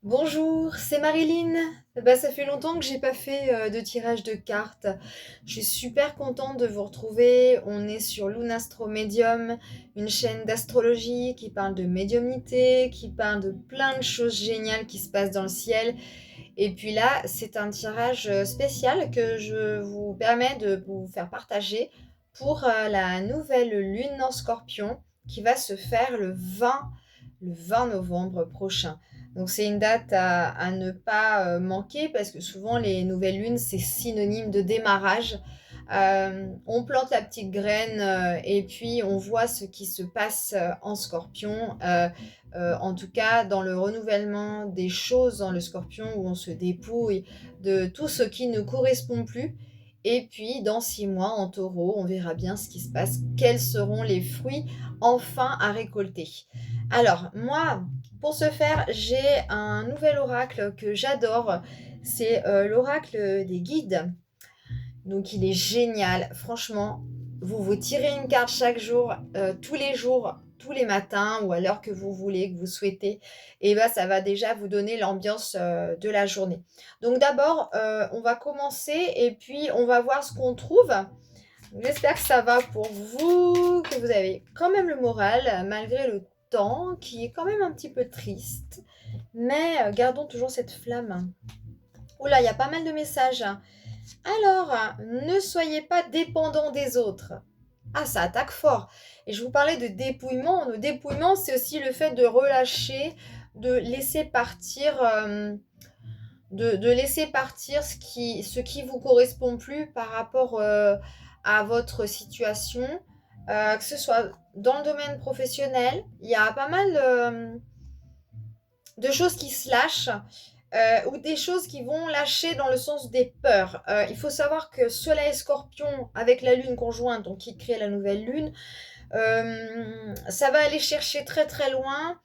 Bonjour, c'est Marilyn. Ça fait longtemps que j'ai pas fait de tirage de cartes. Je suis super contente de vous retrouver. On est sur Lunastro Medium, une chaîne d'astrologie qui parle de médiumnité, qui parle de plein de choses géniales qui se passent dans le ciel. Et puis là, c'est un tirage spécial que je vous permets de vous faire partager pour la nouvelle lune en Scorpion qui va se faire le 20 novembre prochain. Donc c'est une date à ne pas manquer parce que souvent les nouvelles lunes, c'est synonyme de démarrage. On plante la petite graine et puis on voit ce qui se passe en Scorpion. En tout cas, dans le renouvellement des choses dans le Scorpion où on se dépouille de tout ce qui ne correspond plus. Et puis, dans 6 mois, en Taureau, on verra bien ce qui se passe, quels seront les fruits enfin à récolter. Alors, moi, pour ce faire, j'ai un nouvel oracle que j'adore. C'est l'oracle des guides. Donc, il est génial. Franchement, vous vous tirez une carte chaque jour, tous les jours, tous les matins ou à l'heure que vous voulez, que vous souhaitez. Et bah, ça va déjà vous donner l'ambiance de la journée. Donc, d'abord, on va commencer et puis on va voir ce qu'on trouve. J'espère que ça va pour vous, que vous avez quand même le moral, malgré le temps qui est quand même un petit peu triste. Mais gardons toujours cette flamme. Oula, il y a pas mal de messages. Alors, ne soyez pas dépendant des autres. Ah, ça attaque fort. Et je vous parlais de dépouillement. Le dépouillement, c'est aussi le fait de relâcher, de laisser partir, de laisser partir ce qui vous correspond plus par rapport à votre situation, que ce soit dans le domaine professionnel. Il y a pas mal de choses qui se lâchent ou des choses qui vont lâcher dans le sens des peurs. Il faut savoir que Soleil Scorpion avec la Lune conjointe, donc qui crée la nouvelle Lune, ça va aller chercher très très loin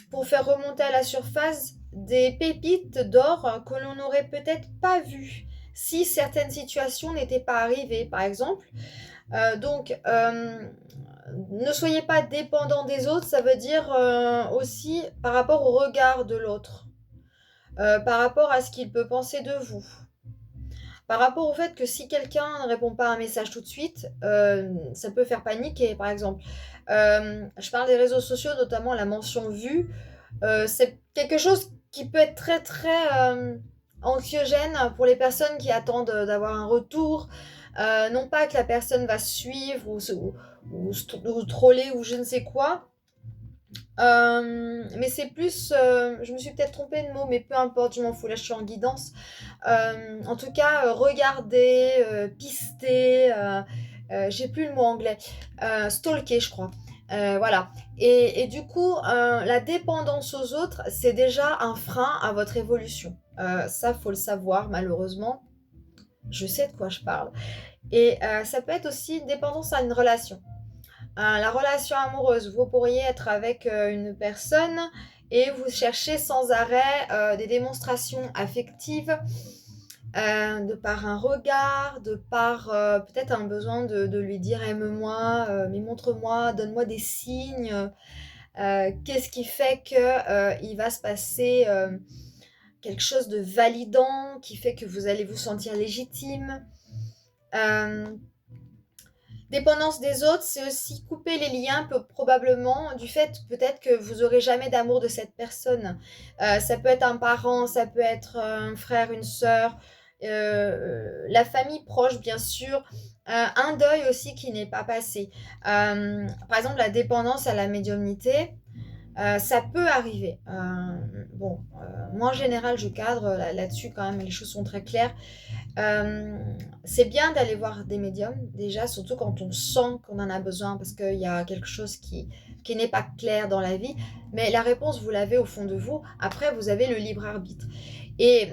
pour faire remonter à la surface des pépites d'or que l'on n'aurait peut-être pas vues si certaines situations n'étaient pas arrivées, par exemple. Donc, ne soyez pas dépendant des autres, ça veut dire aussi par rapport au regard de l'autre, par rapport à ce qu'il peut penser de vous. Par rapport au fait que si quelqu'un ne répond pas à un message tout de suite, ça peut faire paniquer, par exemple. Je parle des réseaux sociaux, notamment la mention vue. C'est quelque chose qui peut être très très anxiogène pour les personnes qui attendent d'avoir un retour. Non pas que la personne va suivre ou troller ou je ne sais quoi, mais c'est plus, je me suis peut-être trompée de mot, mais peu importe, je m'en fous, là je suis en guidance. En tout cas, regarder, pister, j'ai plus le mot anglais, stalker, je crois. Voilà. Et du coup, la dépendance aux autres, c'est déjà un frein à votre évolution. Ça, faut le savoir, malheureusement. Je sais de quoi je parle. Et ça peut être aussi une dépendance à une relation. La relation amoureuse, vous pourriez être avec une personne et vous cherchez sans arrêt des démonstrations affectives de par un regard, de par peut-être un besoin de lui dire aime-moi, mais montre-moi, donne-moi des signes. Qu'est-ce qui fait que il va se passer quelque chose de validant, qui fait que vous allez vous sentir légitime. Euh, Dépendance des autres, c'est aussi couper les liens probablement du fait peut-être que vous aurez jamais d'amour de cette personne. Ça peut être un parent, ça peut être un frère, une sœur, la famille proche bien sûr, un deuil aussi qui n'est pas passé. Par exemple, la dépendance à la médiumnité, ça peut arriver. Bon, moi en général, je cadre là-dessus quand même, les choses sont très claires. Euh, c'est bien d'aller voir des médiums, déjà, surtout quand on sent qu'on en a besoin, parce qu'il y a quelque chose qui n'est pas clair dans la vie. Mais la réponse, vous l'avez au fond de vous. Après, vous avez le libre arbitre. Et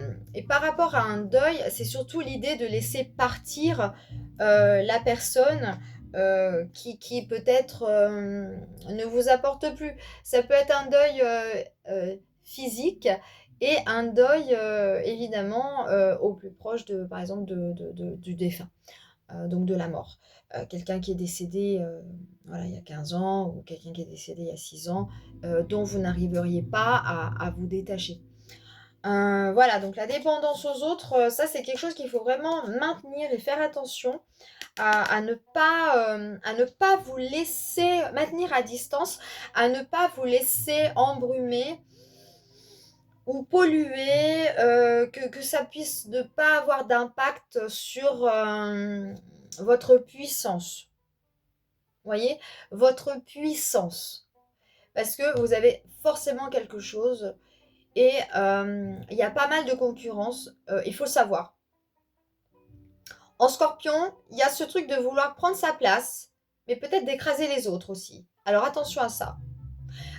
par rapport à un deuil, c'est surtout l'idée de laisser partir la personne qui peut-être ne vous apporte plus. Ça peut être un deuil physique et un deuil évidemment au plus proche de, par exemple, du défunt, donc de la mort. Quelqu'un qui est décédé voilà, il y a 15 ans ou quelqu'un qui est décédé il y a 6 ans, dont vous n'arriveriez pas à vous détacher. Voilà, donc la dépendance aux autres, ça c'est quelque chose qu'il faut vraiment maintenir et faire attention à ne pas vous laisser maintenir à distance, à ne pas vous laisser embrumer ou polluer, que ça puisse ne pas avoir d'impact sur votre puissance. Vous voyez? Votre puissance. Parce que vous avez forcément quelque chose et il y a pas mal de concurrence, il faut le savoir. En Scorpion, il y a ce truc de vouloir prendre sa place, mais peut-être d'écraser les autres aussi. Alors attention à ça.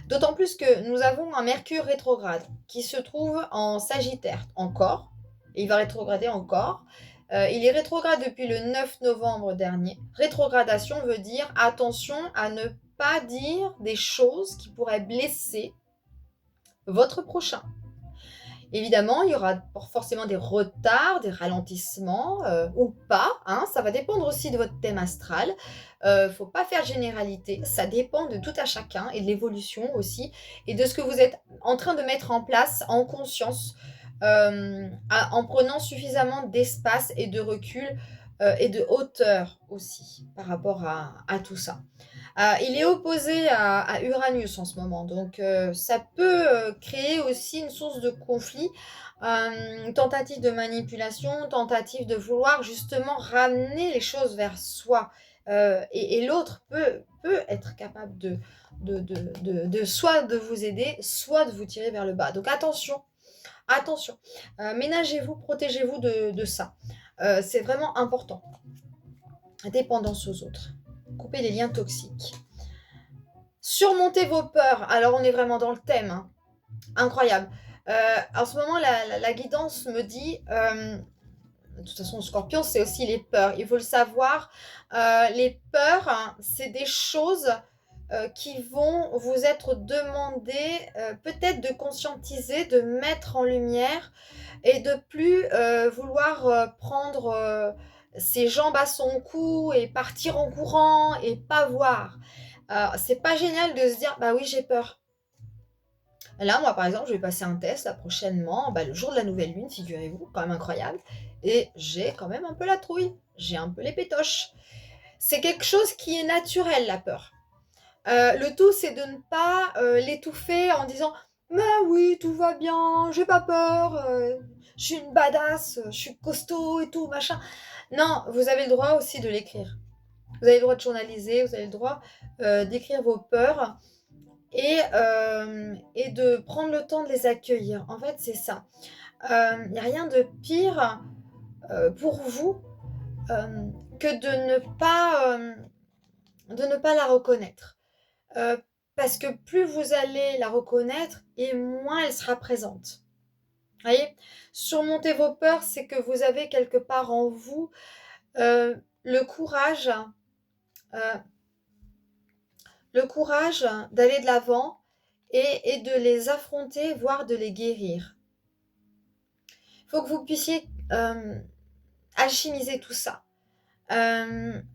D'autant plus que nous avons un Mercure rétrograde qui se trouve en Sagittaire encore, et il va rétrograder encore. Il est rétrograde depuis le 9 novembre dernier. Rétrogradation veut dire attention à ne pas dire des choses qui pourraient blesser votre prochain. Évidemment, il y aura forcément des retards, des ralentissements ou pas. Hein, ça va dépendre aussi de votre thème astral. Faut pas faire généralité. Ça dépend de tout à chacun et de l'évolution aussi et de ce que vous êtes en train de mettre en place en conscience, en prenant suffisamment d'espace et de recul et de hauteur aussi par rapport à tout ça. Il est opposé à Uranus en ce moment, donc ça peut créer aussi une source de conflit, tentative de manipulation, tentative de vouloir justement ramener les choses vers soi. Et l'autre peut être capable de soit de vous aider, soit de vous tirer vers le bas. Donc attention, attention. Ménagez-vous, protégez-vous de ça. C'est vraiment important. Dépendance aux autres. Coupez les liens toxiques. Surmonter vos peurs. Alors, on est vraiment dans le thème. Hein. Incroyable. En ce moment, la guidance me dit, de toute façon, Scorpion, c'est aussi les peurs. Il faut le savoir. Les peurs, hein, c'est des choses qui vont vous être demandées, peut-être de conscientiser, de mettre en lumière et de plus vouloir prendre ses jambes à son cou et partir en courant et pas voir. C'est pas génial de se dire bah oui j'ai peur. Là moi par exemple je vais passer un test là prochainement, le jour de la nouvelle lune, figurez-vous, quand même incroyable. Et j'ai quand même un peu la trouille, j'ai un peu les pétoches. C'est quelque chose qui est naturel la peur. Le tout c'est de ne pas l'étouffer en disant mais oui tout va bien, j'ai pas peur, je suis une badass, je suis costaud et tout machin. Non, vous avez le droit aussi de l'écrire. Vous avez le droit de journaliser, vous avez le droit d'écrire vos peurs et de prendre le temps de les accueillir. En fait, c'est ça. Il n'y a rien de pire pour vous que de ne pas la reconnaître. Parce que plus vous allez la reconnaître et moins elle sera présente. Vous voyez, surmonter vos peurs, c'est que vous avez quelque part en vous le courage euh, d'aller de l'avant et de les affronter, voire de les guérir. Il faut que vous puissiez alchimiser tout ça.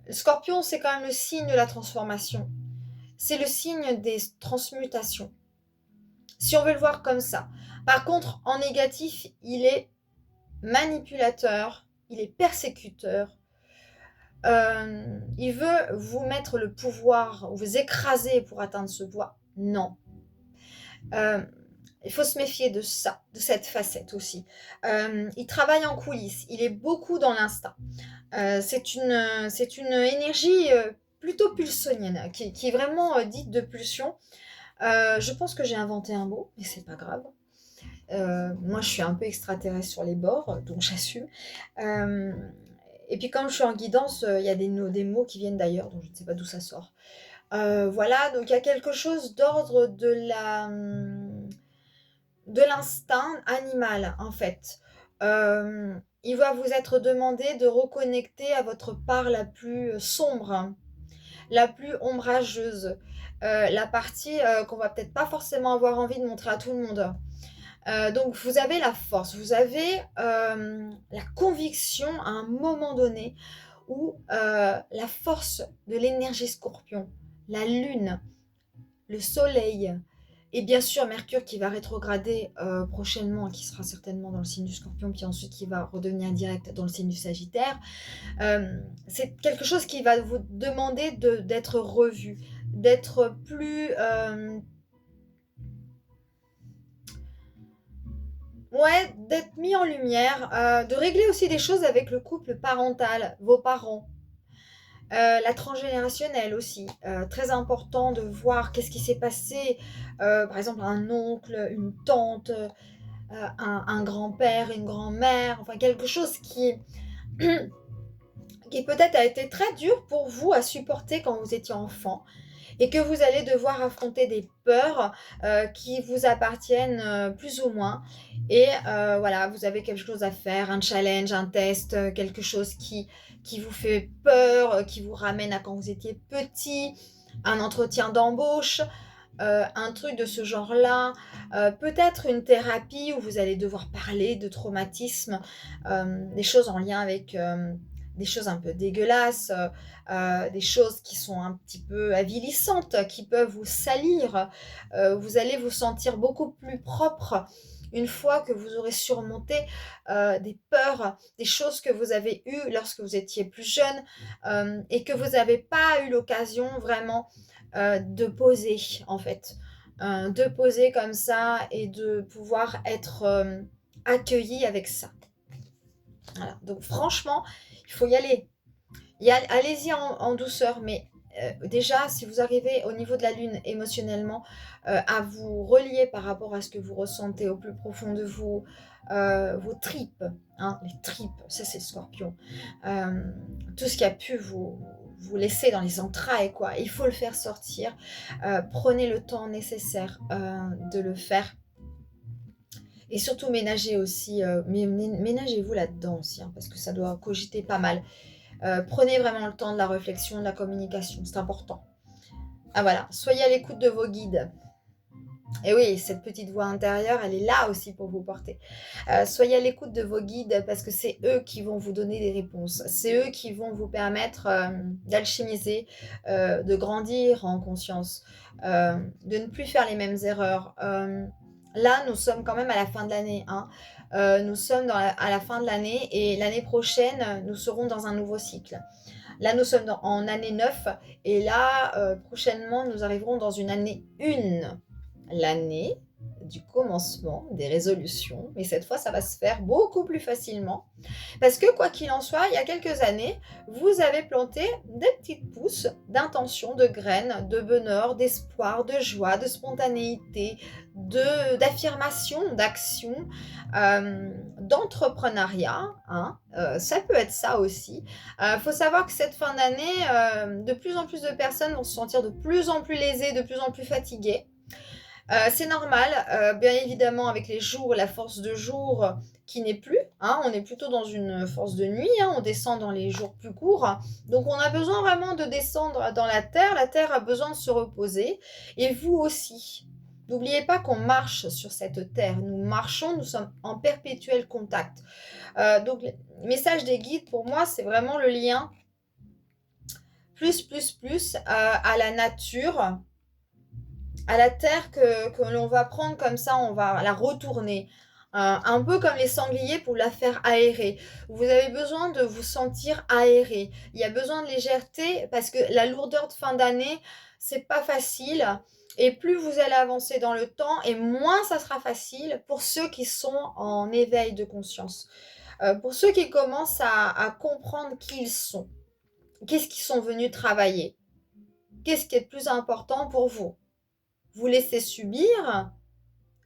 Scorpion, c'est quand même le signe de la transformation. C'est le signe des transmutations. Si on veut le voir comme ça. Par contre, en négatif, il est manipulateur, il est persécuteur. Il veut vous mettre le pouvoir, vous écraser pour atteindre ce pouvoir. Non. Il faut se méfier de ça, de cette facette aussi. Il travaille en coulisses, il est beaucoup dans l'instinct. C'est une énergie plutôt pulsonienne, qui est vraiment dite de pulsion. Je pense que j'ai inventé un mot, mais c'est pas grave. Moi, je suis un peu extraterrestre sur les bords, donc j'assume. Et puis, comme je suis en guidance, il y a des mots qui viennent d'ailleurs, donc je ne sais pas d'où ça sort. Voilà, donc il y a quelque chose d'ordre de l'instinct animal, en fait. Il va vous être demandé de reconnecter à votre part la plus sombre, la plus ombrageuse, la partie qu'on va peut-être pas forcément avoir envie de montrer à tout le monde. Donc vous avez la force, vous avez la conviction à un moment donné où la force de l'énergie scorpion, la lune, le soleil Et bien sûr, Mercure qui va rétrograder prochainement, qui sera certainement dans le signe du Scorpion, puis ensuite qui va redevenir direct dans le signe du Sagittaire. C'est quelque chose qui va vous demander d'être revu, d'être plus... ouais, d'être mis en lumière, de régler aussi des choses avec le couple parental, vos parents. La transgénérationnelle aussi, très important de voir qu'est-ce qui s'est passé, par exemple un oncle, une tante, un grand-père, une grand-mère, enfin quelque chose qui qui peut-être a été très dur pour vous à supporter quand vous étiez enfant et que vous allez devoir affronter des peurs qui vous appartiennent plus ou moins. Et voilà, vous avez quelque chose à faire, un challenge, un test, quelque chose qui vous fait peur, qui vous ramène à quand vous étiez petit, un entretien d'embauche, un truc de ce genre-là, peut-être une thérapie où vous allez devoir parler de traumatisme, des choses en lien avec des choses un peu dégueulasses, des choses qui sont un petit peu avilissantes, qui peuvent vous salir. Vous allez vous sentir beaucoup plus propre une fois que vous aurez surmonté des peurs, des choses que vous avez eues lorsque vous étiez plus jeune et que vous n'avez pas eu l'occasion vraiment de poser en fait. De poser comme ça et de pouvoir être accueilli avec ça. Voilà. Donc franchement, il faut y aller. Allez-y en douceur, mais déjà, si vous arrivez au niveau de la lune émotionnellement à vous relier par rapport à ce que vous ressentez au plus profond de vous, vos tripes, hein, les tripes, ça c'est le Scorpion, tout ce qui a pu vous laisser dans les entrailles, quoi. Il faut le faire sortir. Prenez le temps nécessaire de le faire. Et surtout ménagez aussi, ménagez-vous là-dedans aussi, hein, parce que ça doit cogiter pas mal. Prenez vraiment le temps de la réflexion, de la communication, c'est important. Ah voilà, soyez à l'écoute de vos guides. Et oui, cette petite voix intérieure, elle est là aussi pour vous porter. Soyez à l'écoute de vos guides parce que c'est eux qui vont vous donner des réponses. C'est eux qui vont vous permettre d'alchimiser, de grandir en conscience, de ne plus faire les mêmes erreurs. Là, nous sommes quand même à la fin de l'année. Hein. Nous sommes à la fin de l'année et l'année prochaine, nous serons dans un nouveau cycle. Là, nous sommes en année 9 et là, prochainement, nous arriverons dans une année 1. L'année du commencement des résolutions. Mais cette fois, ça va se faire beaucoup plus facilement. Parce que, quoi qu'il en soit, il y a quelques années, vous avez planté des petites pousses d'intention, de graines, de bonheur, d'espoir, de joie, de spontanéité, d'affirmation, d'action, d'entrepreneuriat. Hein. Ça peut être ça aussi. Faut savoir que cette fin d'année, de plus en plus de personnes vont se sentir de plus en plus lésées, de plus en plus fatiguées. C'est normal, bien évidemment avec les jours, la force de jour qui n'est plus, hein, on est plutôt dans une force de nuit, hein, on descend dans les jours plus courts. Donc on a besoin vraiment de descendre dans la terre a besoin de se reposer et vous aussi. N'oubliez pas qu'on marche sur cette terre, nous marchons, nous sommes en perpétuel contact. Donc le message des guides pour moi, c'est vraiment le lien plus à la nature, à la terre que l'on va prendre comme ça, on va la retourner. Un peu comme les sangliers pour la faire aérer. Vous avez besoin de vous sentir aéré. Il y a besoin de légèreté parce que la lourdeur de fin d'année, c'est pas facile. Et plus vous allez avancer dans le temps, et moins ça sera facile pour ceux qui sont en éveil de conscience. Pour ceux qui commencent à comprendre qui ils sont. Qu'est-ce qu'ils sont venus travailler? Qu'est-ce qui est le plus important pour vous? Vous laissez subir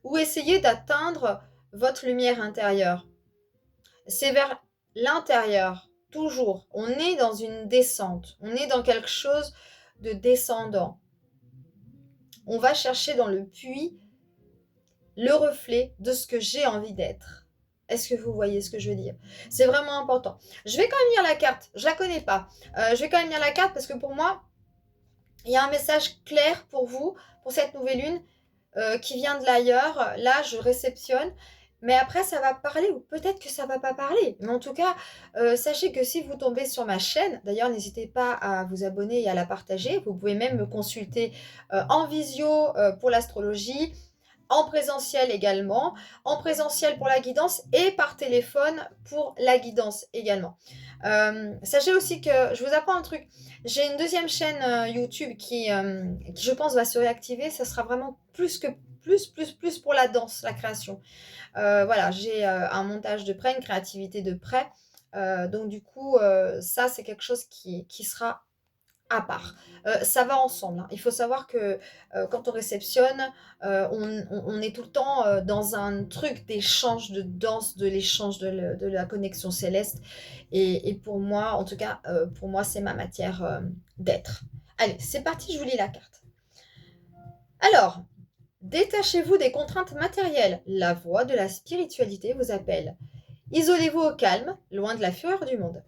ou essayer d'atteindre votre lumière intérieure. C'est vers l'intérieur, toujours. On est dans une descente, on est dans quelque chose de descendant. On va chercher dans le puits le reflet de ce que j'ai envie d'être. Est-ce que vous voyez ce que je veux dire? C'est vraiment important. Je vais quand même lire la carte, je la connais pas. Je vais quand même lire la carte parce que pour moi, il y a un message clair pour vous, pour cette nouvelle lune, qui vient de l'ailleurs. Là, je réceptionne mais après ça va parler ou peut-être que ça va pas parler. Mais en tout cas, sachez que si vous tombez sur ma chaîne, d'ailleurs n'hésitez pas à vous abonner et à la partager. Vous pouvez même me consulter, en visio, pour l'astrologie, en présentiel également, en présentiel pour la guidance et par téléphone pour la guidance également. Sachez aussi que je vous apprends un truc, j'ai une deuxième chaîne YouTube qui je pense va se réactiver, ça sera vraiment plus pour la danse, la création. Voilà, j'ai un montage de près, une créativité de près, donc du coup, ça c'est quelque chose qui sera à part. Ça va ensemble, hein. Il faut savoir que, quand on réceptionne, on est tout le temps, dans un truc d'échange, de danse, de l'échange, de la connexion céleste et pour moi, en tout cas, pour moi, c'est ma matière, d'être. Allez, c'est parti, je vous lis la carte. Alors, détachez-vous des contraintes matérielles. La voix de la spiritualité vous appelle. Isolez-vous au calme, loin de la fureur du monde.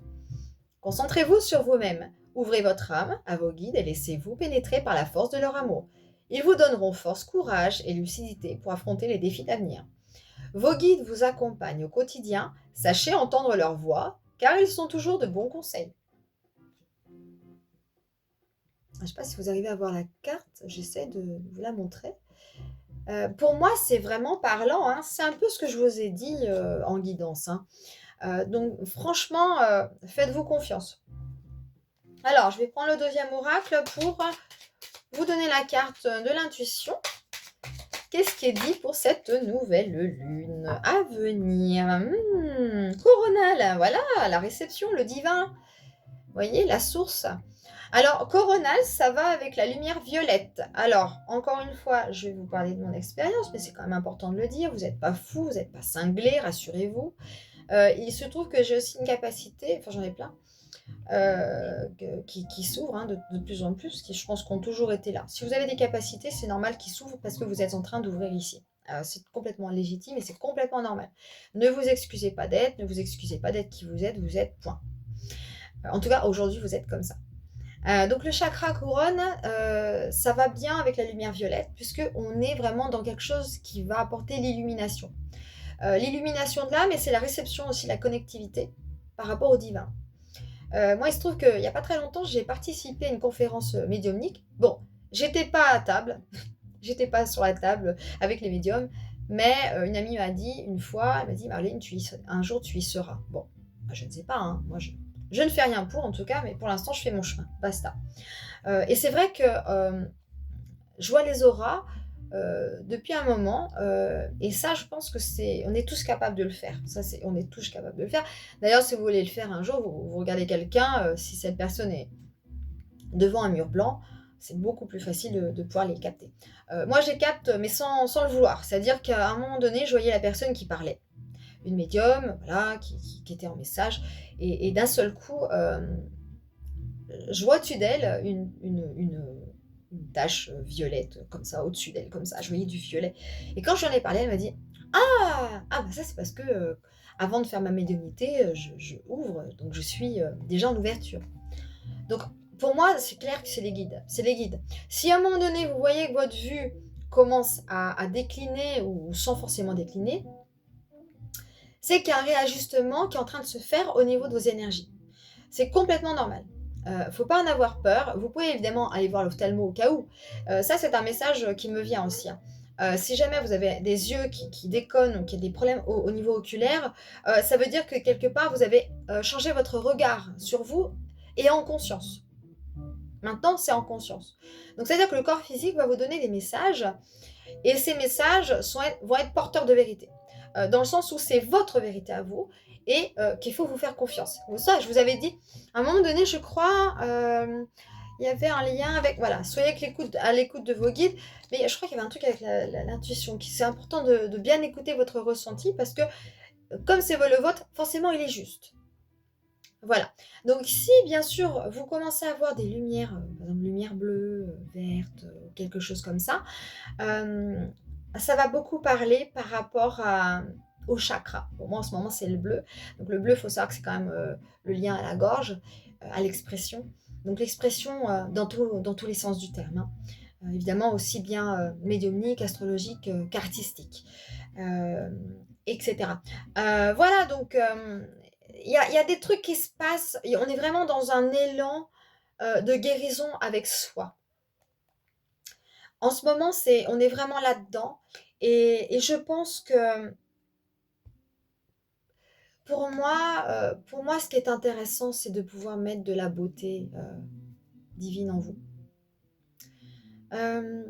Concentrez-vous sur vous-même. Ouvrez votre âme à vos guides et laissez-vous pénétrer par la force de leur amour. Ils vous donneront force, courage et lucidité pour affronter les défis d'avenir. Vos guides vous accompagnent au quotidien. Sachez entendre leur voix, car ils sont toujours de bons conseils. Je ne sais pas si vous arrivez à voir la carte, j'essaie de vous la montrer. Pour moi, c'est vraiment parlant, hein. C'est un peu ce que je vous ai dit en guidance, hein. Donc franchement, faites-vous confiance. Alors, je vais prendre le deuxième oracle pour vous donner la carte de l'intuition. Qu'est-ce qui est dit pour cette nouvelle lune à venir? Coronal, voilà, la réception, le divin. Vous voyez, la source. Alors, coronal, ça va avec la lumière violette. Alors, encore une fois, je vais vous parler de mon expérience, mais c'est quand même important de le dire. Vous n'êtes pas fou, vous n'êtes pas cinglé, rassurez-vous. Il se trouve que j'ai aussi une capacité, enfin j'en ai plein, qui s'ouvrent hein, de plus en plus, qui je pense qu'ont toujours été là. Si vous avez des capacités, c'est normal qu'ils s'ouvrent parce que vous êtes en train d'ouvrir ici. C'est complètement légitime et c'est complètement normal. Ne vous excusez pas d'être, ne vous excusez pas d'être qui vous êtes, point. En tout cas, aujourd'hui, vous êtes comme ça. Donc le chakra couronne, ça va bien avec la lumière violette, puisqu'on est vraiment dans quelque chose qui va apporter l'illumination. L'illumination de l'âme, et c'est la réception aussi, la connectivité par rapport au divin. Moi, il se trouve qu'il n'y a pas très longtemps, j'ai participé à une conférence médiumnique. Bon, j'étais pas à table, j'étais pas sur la table avec les médiums, mais une amie m'a dit une fois, elle m'a dit Marlène, un jour tu y seras. Bon, je ne sais pas, hein, moi je ne fais rien pour en tout cas, mais pour l'instant je fais mon chemin, basta. Et c'est vrai que je vois les auras depuis un moment, et ça je pense que on est tous capables de le faire. On est tous capables de le faire. D'ailleurs, si vous voulez le faire un jour, vous regardez quelqu'un, si cette personne est devant un mur blanc, c'est beaucoup plus facile de pouvoir les capter. Moi, je les capte, mais sans le vouloir. C'est-à-dire qu'à un moment donné, je voyais la personne qui parlait. Une médium, voilà, qui était en message. Et d'un seul coup, je vois au-dessus d'elle une tache violette, comme ça, au-dessus d'elle, comme ça. Je voyais du violet. Et quand j'en ai parlé, elle m'a dit bah ça, c'est parce que avant de faire ma médiumnité, je ouvre, donc je suis déjà en ouverture. Donc, pour moi, c'est clair que c'est les guides. C'est les guides. Si à un moment donné, vous voyez que votre vue commence à décliner ou sans forcément décliner, c'est qu'il y a un réajustement qui est en train de se faire au niveau de vos énergies. C'est complètement normal. Faut pas en avoir peur. Vous pouvez évidemment aller voir l'ophtalmo au cas où. Ça, c'est un message qui me vient aussi, hein. Si jamais vous avez des yeux qui déconnent ou qu'il y a des problèmes au niveau oculaire, ça veut dire que quelque part, vous avez changé votre regard sur vous et en conscience. Maintenant, c'est en conscience. Donc, c'est-à-dire que le corps physique va vous donner des messages et ces messages vont être porteurs de vérité. Dans le sens où c'est votre vérité à vous et qu'il faut vous faire confiance. Ça, je vous avais dit, à un moment donné, je crois, il y avait un lien avec, voilà, soyez à l'écoute de vos guides, mais je crois qu'il y avait un truc avec l'intuition, c'est important de bien écouter votre ressenti parce que comme c'est le vôtre, forcément, il est juste. Voilà. Donc si bien sûr vous commencez à avoir des lumières, par exemple lumière bleue, verte, quelque chose comme ça va beaucoup parler par rapport au chakra. Pour moi en ce moment c'est le bleu. Donc le bleu, il faut savoir que c'est quand même le lien à la gorge, à l'expression. Donc l'expression dans tous les sens du terme, hein. Évidemment aussi bien médiumnique, astrologique qu'artistique. etc. Voilà, donc il y a des trucs qui se passent et on est vraiment dans un élan de guérison avec soi. En ce moment, on est vraiment là-dedans et je pense que pour moi, ce qui est intéressant, c'est de pouvoir mettre de la beauté divine en vous. Euh,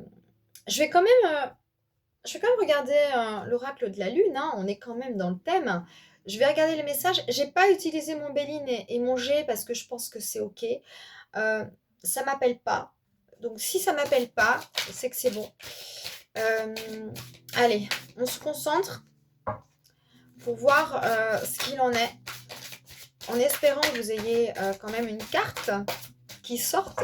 je vais quand même, je vais quand même regarder l'oracle de la lune, hein, on est quand même dans le thème. Je vais regarder les messages. J'ai pas utilisé mon Béline et mon G parce que je pense que c'est ok. Ça m'appelle pas. Donc si ça m'appelle pas, c'est que c'est bon. Allez, on se concentre pour voir ce qu'il en est. En espérant que vous ayez quand même une carte qui sorte.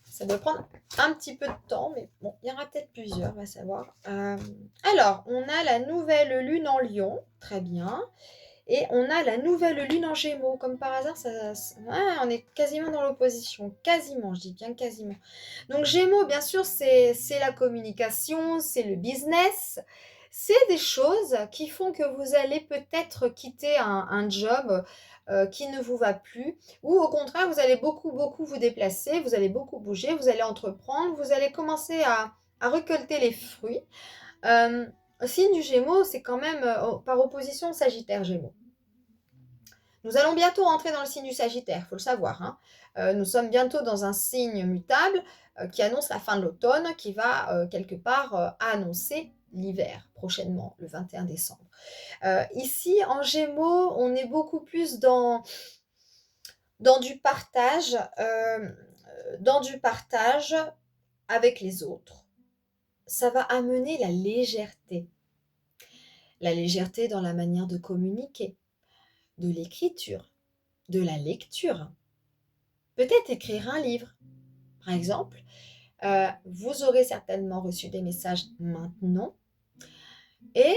Ça doit prendre un petit peu de temps, mais bon, il y en aura peut-être plusieurs, on va savoir. Alors, on a la nouvelle lune en Lion, très bien. Et on a la nouvelle lune en Gémeaux. Comme par hasard, on est quasiment dans l'opposition. Quasiment, je dis bien quasiment. Donc Gémeaux, bien sûr, c'est la communication, c'est le business. C'est des choses qui font que vous allez peut-être quitter un job qui ne vous va plus. Ou au contraire, vous allez beaucoup, beaucoup vous déplacer, vous allez beaucoup bouger, vous allez entreprendre, vous allez commencer à récolter les fruits. Le signe du Gémeaux, c'est quand même par opposition au Sagittaire Gémeaux. Nous allons bientôt rentrer dans le signe du Sagittaire, il faut le savoir. Hein. Nous sommes bientôt dans un signe mutable qui annonce la fin de l'automne, qui va quelque part annoncer l'hiver prochainement, le 21 décembre. Ici, en Gémeaux, on est beaucoup plus dans du partage, avec les autres. Ça va amener la légèreté. La légèreté dans la manière de communiquer, de l'écriture, de la lecture. Peut-être écrire un livre, par exemple. Vous aurez certainement reçu des messages maintenant. Et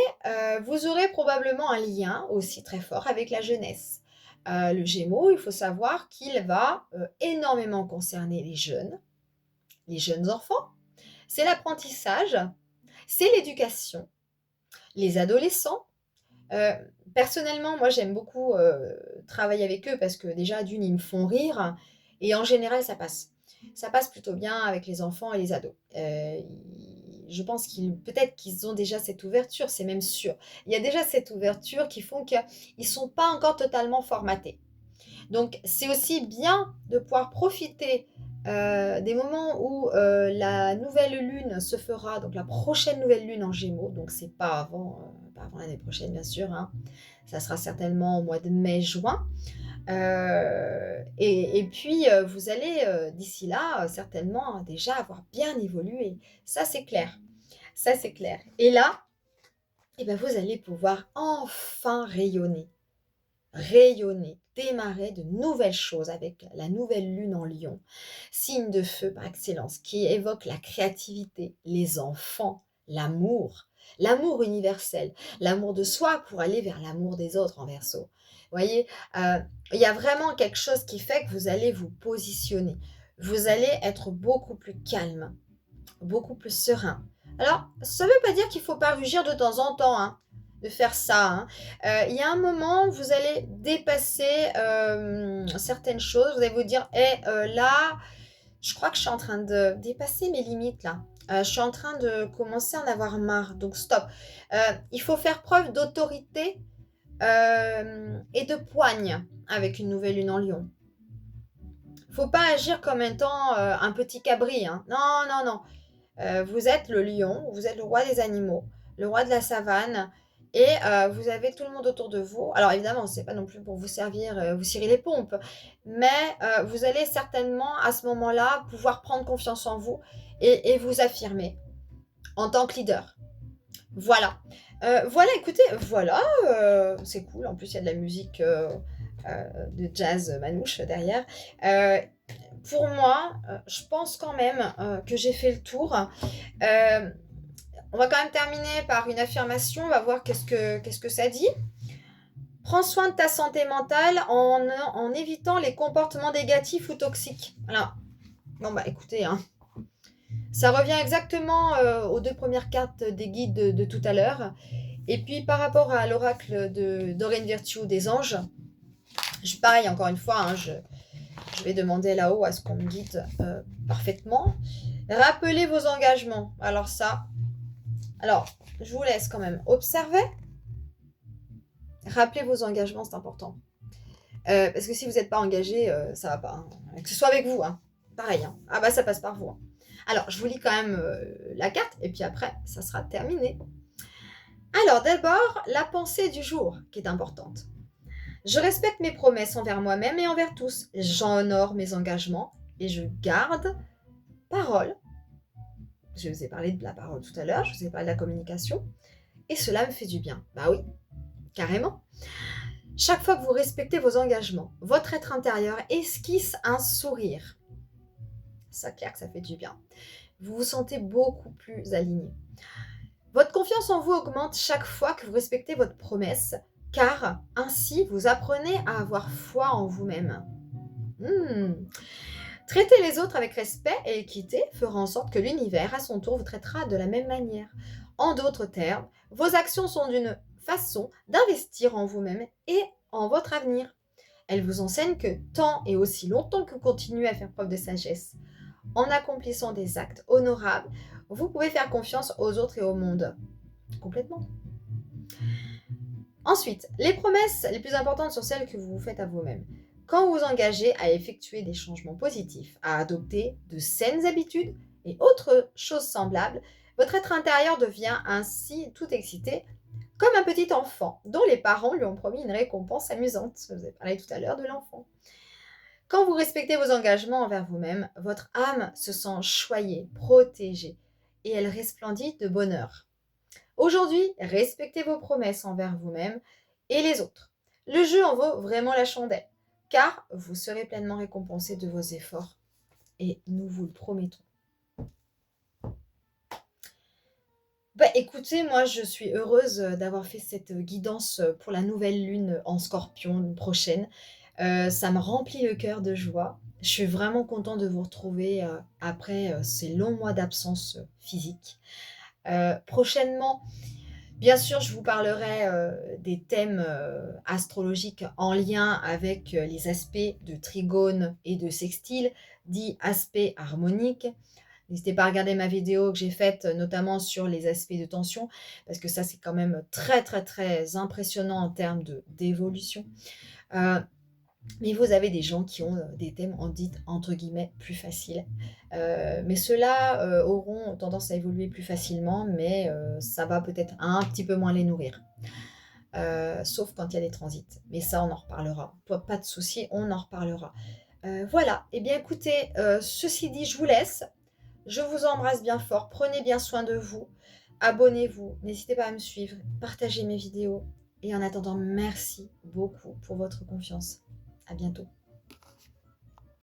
vous aurez probablement un lien aussi très fort avec la jeunesse. Le Gémeaux, il faut savoir qu'il va énormément concerner les jeunes enfants. C'est l'apprentissage, c'est l'éducation, les adolescents. Personnellement, moi, j'aime beaucoup travailler avec eux parce que déjà, d'une, ils me font rire et en général, ça passe. Ça passe plutôt bien avec les enfants et les ados. Je pense peut-être qu'ils ont déjà cette ouverture, c'est même sûr. Il y a déjà cette ouverture qui font qu'ils ne sont pas encore totalement formatés. Donc, c'est aussi bien de pouvoir profiter des moments où la nouvelle lune se fera, donc la prochaine nouvelle lune en Gémeaux, donc c'est pas avant l'année prochaine bien sûr, hein. Ça sera certainement au mois de mai-juin. Et puis vous allez d'ici là certainement déjà avoir bien évolué. Ça c'est clair. Ça c'est clair. Et là, eh ben, vous allez pouvoir enfin rayonner, démarrer de nouvelles choses avec la nouvelle lune en Lion, signe de feu par excellence, qui évoque la créativité, les enfants, l'amour universel, l'amour de soi pour aller vers l'amour des autres en Verseau. Vous voyez, il y a vraiment quelque chose qui fait que vous allez vous positionner. Vous allez être beaucoup plus calme, beaucoup plus serein. Alors, ça ne veut pas dire qu'il ne faut pas rugir de temps en temps, hein, de faire ça. Il y a un moment, vous allez dépasser certaines choses. Vous allez vous dire, là, je crois que je suis en train de dépasser mes limites, là. Je suis en train de commencer à en avoir marre. Donc, stop. Il faut faire preuve d'autorité et de poigne avec une nouvelle lune en Lion. Faut pas agir comme étant un petit cabri. Hein. Non, non, non. Vous êtes le lion, vous êtes le roi des animaux, le roi de la savane, et vous avez tout le monde autour de vous. Alors évidemment, c'est pas non plus pour vous servir, vous cirer les pompes, mais vous allez certainement à ce moment-là pouvoir prendre confiance en vous et vous affirmer en tant que leader. Voilà. Voilà, écoutez, voilà, c'est cool. En plus, il y a de la musique de jazz manouche derrière. Pour moi, je pense quand même que j'ai fait le tour. On va quand même terminer par une affirmation. On va voir qu'est-ce que ça dit. Prends soin de ta santé mentale en évitant les comportements négatifs ou toxiques. Alors, bon bah écoutez, hein, ça revient exactement aux deux premières cartes des guides de tout à l'heure. Et puis par rapport à l'oracle de Doreen Virtue des anges, pareil, encore une fois, hein, je vais demander là-haut à ce qu'on me guide parfaitement. Rappelez vos engagements. Alors je vous laisse quand même observer. Rappelez vos engagements, c'est important. Parce que si vous n'êtes pas engagé, ça va pas. Hein. Que ce soit avec vous, hein. Pareil. Hein. Ah bah ça passe par vous. Hein. Alors, je vous lis quand même la carte, et puis après, ça sera terminé. Alors, d'abord, la pensée du jour, qui est importante. Je respecte mes promesses envers moi-même et envers tous. J'honore mes engagements et je garde parole. Je vous ai parlé de la parole tout à l'heure, je vous ai parlé de la communication. Et cela me fait du bien. Bah oui, carrément. Chaque fois que vous respectez vos engagements, votre être intérieur esquisse un sourire. C'est clair que ça fait du bien. Vous vous sentez beaucoup plus aligné. Votre confiance en vous augmente chaque fois que vous respectez votre promesse, car ainsi vous apprenez à avoir foi en vous-même. Traiter les autres avec respect et équité fera en sorte que l'univers, à son tour, vous traitera de la même manière. En d'autres termes, vos actions sont d'une façon d'investir en vous-même et en votre avenir. Elles vous enseignent que tant et aussi longtemps que vous continuez à faire preuve de sagesse, en accomplissant des actes honorables, vous pouvez faire confiance aux autres et au monde. Complètement. Ensuite, les promesses les plus importantes sont celles que vous vous faites à vous-même. Quand vous vous engagez à effectuer des changements positifs, à adopter de saines habitudes et autres choses semblables, votre être intérieur devient ainsi tout excité, comme un petit enfant dont les parents lui ont promis une récompense amusante. Je vous ai parlé tout à l'heure de l'enfant. Quand vous respectez vos engagements envers vous-même, votre âme se sent choyée, protégée, et elle resplendit de bonheur. Aujourd'hui, respectez vos promesses envers vous-même et les autres. Le jeu en vaut vraiment la chandelle, car vous serez pleinement récompensé de vos efforts, et nous vous le promettons. Écoutez, moi je suis heureuse d'avoir fait cette guidance pour la nouvelle lune en Scorpion prochaine. Ça me remplit le cœur de joie. Je suis vraiment contente de vous retrouver après ces longs mois d'absence physique. Prochainement, bien sûr, je vous parlerai des thèmes astrologiques en lien avec les aspects de trigone et de sextile, dits aspects harmoniques. N'hésitez pas à regarder ma vidéo que j'ai faite notamment sur les aspects de tension, parce que ça, c'est quand même très, très, très impressionnant en termes d'évolution. Mais vous avez des gens qui ont des thèmes entre guillemets plus faciles. Mais ceux-là auront tendance à évoluer plus facilement, mais ça va peut-être un petit peu moins les nourrir. Sauf quand il y a des transits. Mais ça, on en reparlera. Pas de souci, on en reparlera. Voilà. Eh bien, écoutez, ceci dit, je vous laisse. Je vous embrasse bien fort. Prenez bien soin de vous. Abonnez-vous. N'hésitez pas à me suivre. Partagez mes vidéos. Et en attendant, merci beaucoup pour votre confiance. À bientôt.